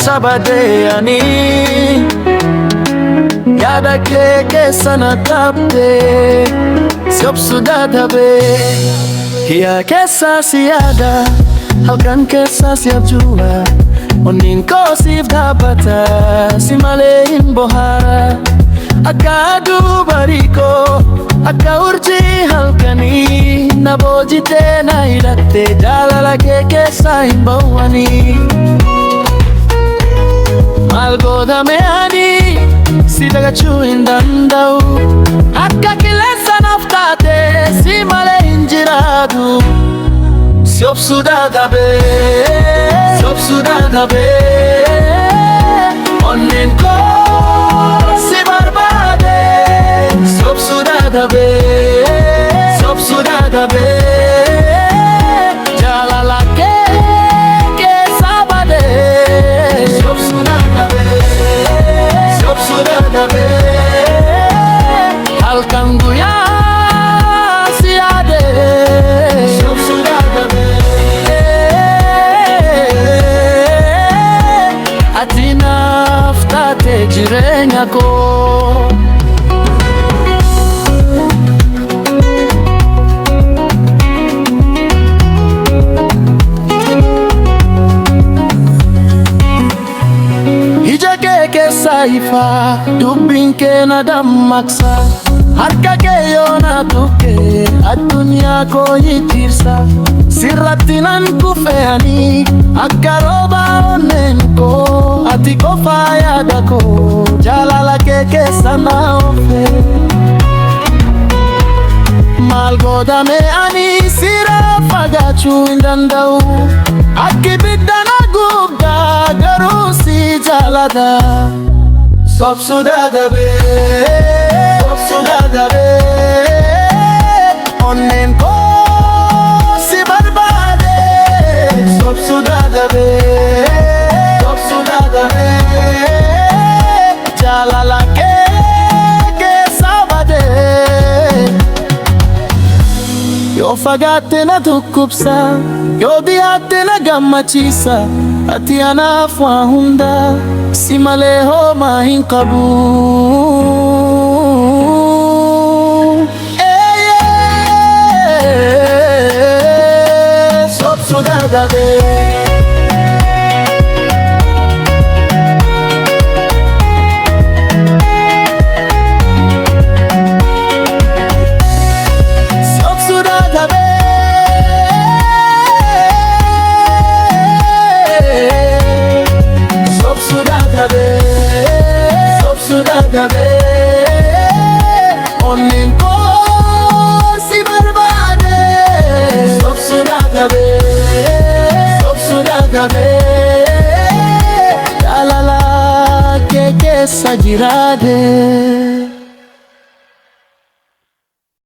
keessa badee ani yaada kee keessa na dhabdee si obsuu dadhabee hiyyaa keessa si yaada halkan keessa si abjuudha onneen koo siif dhaabbata si malee hin bohaara akka aduu barii koo akka urjii halkanii na boojitee na hidhattee jaalala kee keessa hin bawwanii maal godhame ani si dagachuu hin danda'u akka qilleensa naaf taate si malee hin jiraatu si obsuu dadhabee si obsuu dadhabee onneen koo si barbaade si obsuu dadhabee si obsuu dadhabee jaalala kee keessa badee si obsuu dadhabee si obsuu dadhabee halkan guyyaa si yaadee si obsuu dadhabee ati naaf taate jireenya koo. Ija kee keessa ifaa dubbiin kee na dammaqsa harka kee yoo na tuqe addunyaa koo jijjiirsa sirratti nan kufe'anii akka rooba onneen koo ati qofaa yaada koo jaalala kee keessa na oofe maal godhame ani sirraa fagaachuu hin danda'u akka ibidda na gubda garuu si jaalladha si obsuu dadhabee si obsuu dadhabee onneen koo si barbaade si obsuu dadhabee si obsuu dadhabee jaalala kee keessa badee yoo fagaatte na dhukkubsa yoo dhiyaatte na gammachiisa ati anaaf waa hunda si malee homaa hin qabu si obsuu dadhabee onneen koo si barbaade si obsuu dadhabee si obsuu dadhabee jaalala kee keessa jiraade.